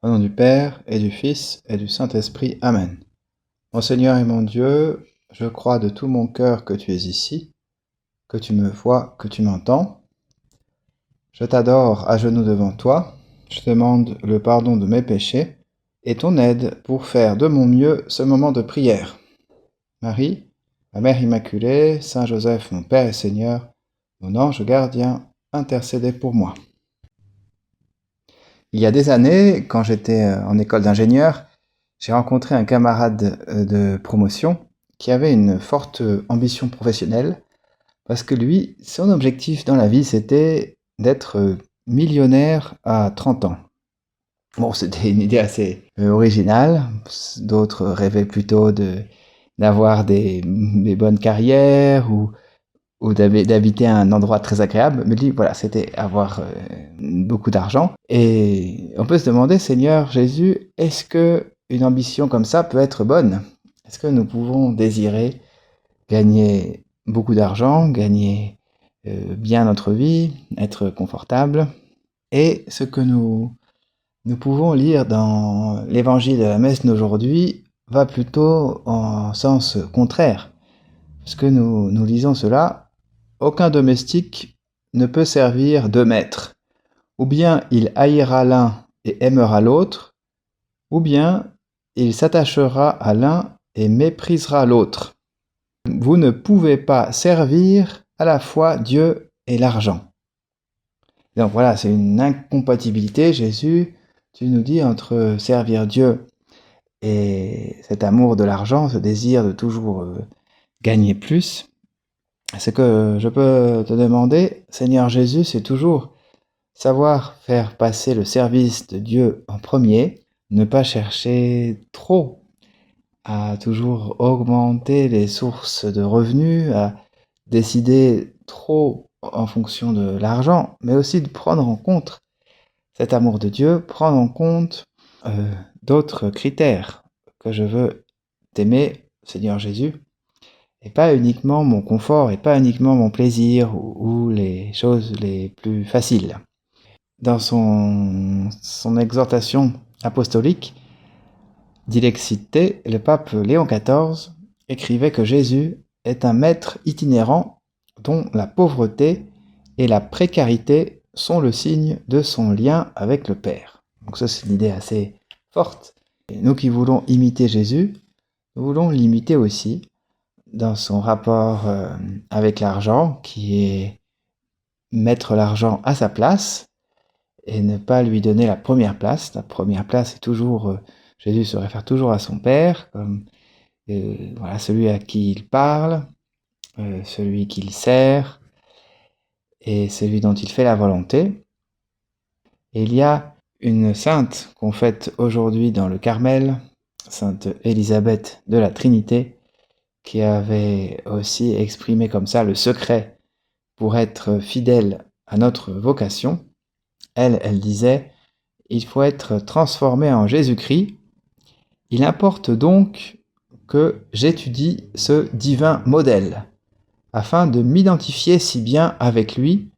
Au nom du Père, et du Fils, et du Saint-Esprit. Amen. Mon Seigneur et mon Dieu, je crois de tout mon cœur que tu es ici, que tu me vois, que tu m'entends. Je t'adore à genoux devant toi, je demande le pardon de mes péchés, et ton aide pour faire de mon mieux ce moment de prière. Marie, ma Mère Immaculée, Saint Joseph, mon Père et Seigneur, mon ange gardien, intercédez pour moi. Il y a des années, quand j'étais en école d'ingénieur, j'ai rencontré un camarade de promotion qui avait une forte ambition professionnelle parce que lui, son objectif dans la vie, c'était d'être millionnaire à 30 ans. Bon, c'était une idée assez originale. D'autres rêvaient plutôt d'avoir des bonnes carrières ou d'habiter à un endroit très agréable. Mais lui, voilà, c'était avoir beaucoup d'argent. Et on peut se demander, Seigneur Jésus, est-ce que une ambition comme ça peut être bonne? Est-ce que nous pouvons désirer gagner beaucoup d'argent, gagner bien notre vie, être confortable? Et ce que nous pouvons lire dans l'évangile de la messe d'aujourd'hui va plutôt en sens contraire. Parce que nous lisons cela: aucun domestique ne peut servir deux maîtres. Ou bien il haïra l'un et aimera l'autre, ou bien il s'attachera à l'un et méprisera l'autre. Vous ne pouvez pas servir à la fois Dieu et l'argent. Donc voilà, c'est une incompatibilité, Jésus, tu nous dis, entre servir Dieu et cet amour de l'argent, ce désir de toujours gagner plus. Ce que je peux te demander, Seigneur Jésus, c'est toujours savoir faire passer le service de Dieu en premier, ne pas chercher trop à toujours augmenter les sources de revenus, à décider trop en fonction de l'argent, mais aussi de prendre en compte cet amour de Dieu, prendre en compte d'autres critères que je veux t'aimer, Seigneur Jésus, et pas uniquement mon confort, et pas uniquement mon plaisir ou les choses les plus faciles. Dans son exhortation apostolique, Dilexite, le pape Léon XIV écrivait que Jésus est un maître itinérant dont la pauvreté et la précarité sont le signe de son lien avec le Père. Donc ça, c'est une idée assez forte. Et nous qui voulons imiter Jésus, nous voulons l'imiter aussi dans son rapport avec l'argent, qui est mettre l'argent à sa place et ne pas lui donner la première place. La première place est toujours, Jésus se réfère toujours à son Père, comme voilà, celui à qui il parle, celui qu'il sert, et celui dont il fait la volonté. Et il y a une sainte qu'on fête aujourd'hui dans le Carmel, Sainte Élisabeth de la Trinité, qui avait aussi exprimé comme ça le secret pour être fidèle à notre vocation. Elle disait: il faut être transformé en Jésus-Christ. Il importe donc que j'étudie ce divin modèle, afin de m'identifier si bien avec lui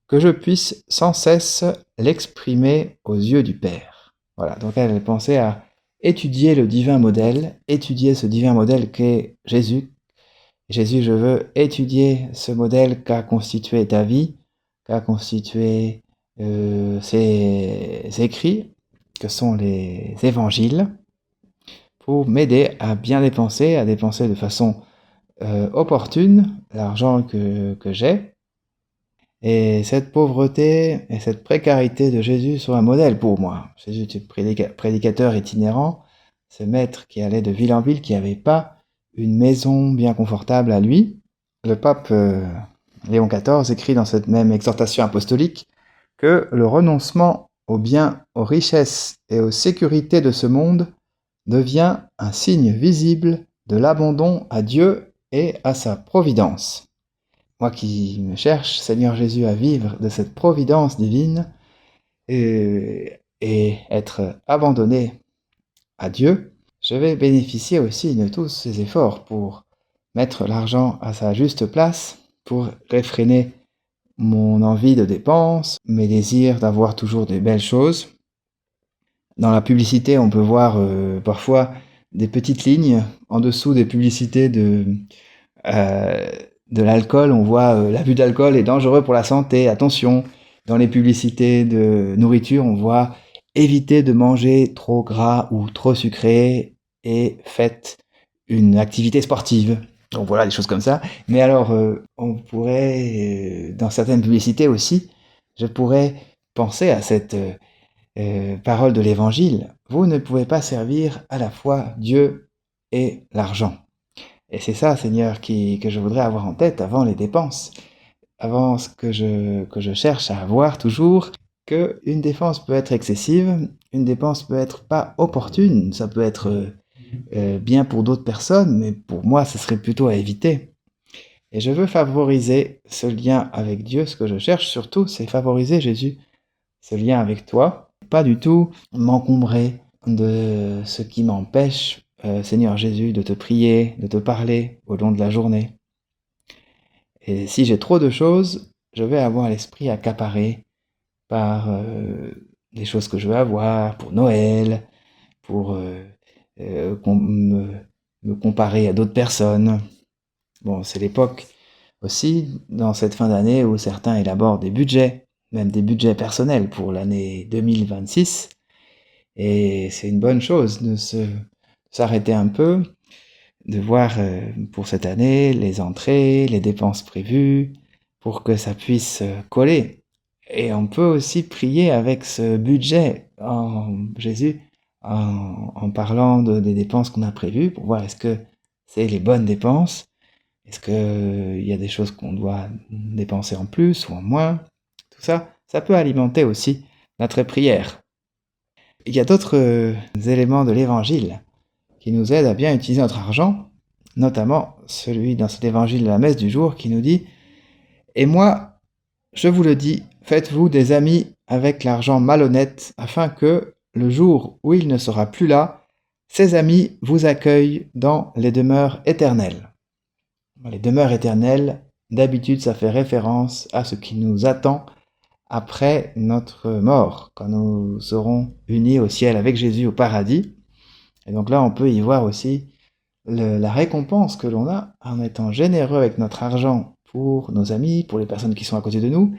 que je puisse sans cesse l'exprimer aux yeux du Père. Voilà, donc elle pensait à étudier le divin modèle, étudier ce divin modèle qu'est Jésus. Jésus, je veux étudier ce modèle qu'a constitué ta vie, qu'a constitué ces écrits, que sont les évangiles, pour m'aider à bien dépenser, à dépenser de façon opportune l'argent que j'ai. Et cette pauvreté et cette précarité de Jésus sont un modèle pour moi. Jésus était prédicateur itinérant, ce maître qui allait de ville en ville, qui n'avait pas une maison bien confortable à lui. Le pape Léon XIV écrit dans cette même exhortation apostolique que le renoncement aux biens, aux richesses et aux sécurités de ce monde devient un signe visible de l'abandon à Dieu et à sa providence. Moi qui me cherche, Seigneur Jésus, à vivre de cette providence divine et être abandonné à Dieu, je vais bénéficier aussi de tous ces efforts pour mettre l'argent à sa juste place, pour réfréner mon envie de dépense, mes désirs d'avoir toujours des belles choses. Dans la publicité, on peut voir parfois des petites lignes en dessous des publicités euh, de l'alcool. On voit l'abus d'alcool est dangereux pour la santé, attention. Dans les publicités de nourriture, on voit éviter de manger trop gras ou trop sucré et faites une activité sportive. Donc voilà, des choses comme ça. Mais alors, on pourrait, dans certaines publicités aussi, je pourrais penser à cette parole de l'Évangile. Vous ne pouvez pas servir à la fois Dieu et l'argent. Et c'est ça, Seigneur, que je voudrais avoir en tête avant les dépenses, avant ce que je cherche à avoir toujours, que une dépense peut être excessive, une dépense peut être pas opportune, ça peut être bien pour d'autres personnes, mais pour moi, ce serait plutôt à éviter. Et je veux favoriser ce lien avec Dieu. Ce que je cherche surtout, c'est favoriser Jésus, ce lien avec toi. Pas du tout m'encombrer de ce qui m'empêche, Seigneur Jésus, de te prier, de te parler au long de la journée. Et si j'ai trop de choses, je vais avoir l'esprit accaparé par les choses que je veux avoir, pour Noël, pour me comparer à d'autres personnes. Bon, c'est l'époque aussi, dans cette fin d'année, où certains élaborent des budgets, même des budgets personnels pour l'année 2026. Et c'est une bonne chose de s'arrêter un peu, de voir pour cette année les entrées, les dépenses prévues, pour que ça puisse coller. Et on peut aussi prier avec ce budget en Jésus, en parlant des dépenses qu'on a prévues, pour voir est-ce que c'est les bonnes dépenses, est-ce qu'il y a des choses qu'on doit dépenser en plus ou en moins. Tout ça, ça peut alimenter aussi notre prière. Il y a d'autres éléments de l'Évangile qui nous aident à bien utiliser notre argent, notamment celui dans cet Évangile de la messe du jour qui nous dit « Et moi, je vous le dis, faites-vous des amis avec l'argent malhonnête, afin que, le jour où il ne sera plus là, ces amis vous accueillent dans les demeures éternelles. » Les demeures éternelles, d'habitude, ça fait référence à ce qui nous attend après notre mort, quand nous serons unis au ciel avec Jésus au paradis. Et donc là, on peut y voir aussi la récompense que l'on a en étant généreux avec notre argent pour nos amis, pour les personnes qui sont à côté de nous.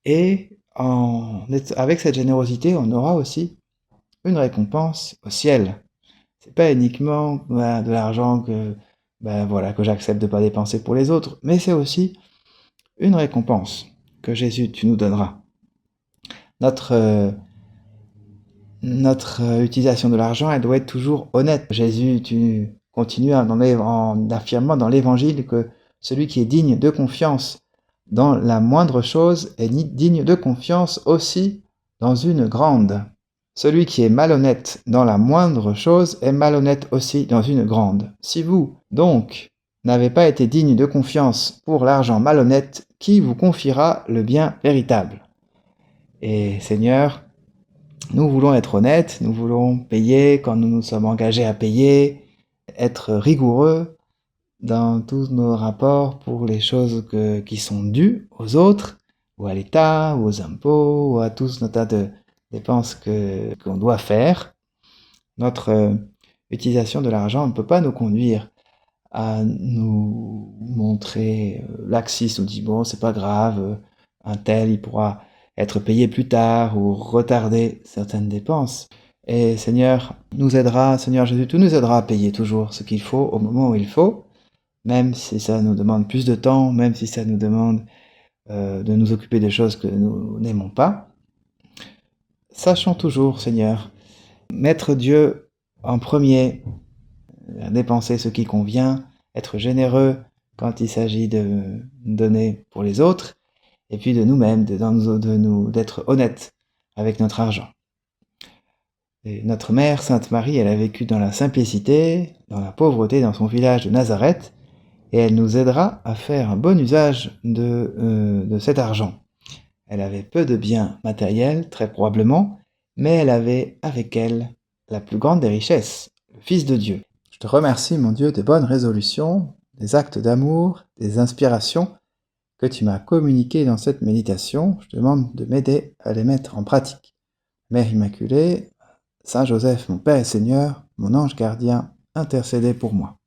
Et avec cette générosité, on aura aussi une récompense au ciel. C'est pas uniquement de l'argent que j'accepte de pas dépenser pour les autres, mais c'est aussi une récompense que Jésus, tu nous donneras. Notre utilisation de l'argent, elle doit être toujours honnête. Jésus, tu continues en affirmant dans l'Évangile que celui qui est digne de confiance dans la moindre chose est digne de confiance aussi dans une grande. Celui qui est malhonnête dans la moindre chose est malhonnête aussi dans une grande. Si vous, donc, n'avez pas été digne de confiance pour l'argent malhonnête, qui vous confiera le bien véritable? Et Seigneur, nous voulons être honnêtes, nous voulons payer quand nous nous sommes engagés à payer, être rigoureux dans tous nos rapports pour les choses qui sont dues aux autres, ou à l'État, ou aux impôts, ou à tous nos tas de dépenses qu'on doit faire. Notre utilisation de l'argent ne peut pas nous conduire à nous montrer laxiste, ou dit bon c'est pas grave, un tel il pourra être payé plus tard ou retarder certaines dépenses. Et Seigneur Seigneur Jésus, tu nous aideras à payer toujours ce qu'il faut au moment où il faut, même si ça nous demande plus de temps, même si ça nous demande de nous occuper de choses que nous n'aimons pas. Sachons toujours, Seigneur, mettre Dieu en premier, dépenser ce qui convient, être généreux quand il s'agit de donner pour les autres, et puis de nous-mêmes, d'être honnêtes avec notre argent. Et notre mère, Sainte Marie, elle a vécu dans la simplicité, dans la pauvreté, dans son village de Nazareth, et elle nous aidera à faire un bon usage de cet argent. Elle avait peu de biens matériels, très probablement, mais elle avait avec elle la plus grande des richesses, le Fils de Dieu. Je te remercie, mon Dieu, des bonnes résolutions, des actes d'amour, des inspirations que tu m'as communiquées dans cette méditation. Je te demande de m'aider à les mettre en pratique. Mère Immaculée, Saint Joseph, mon Père et Seigneur, mon ange gardien, intercédez pour moi.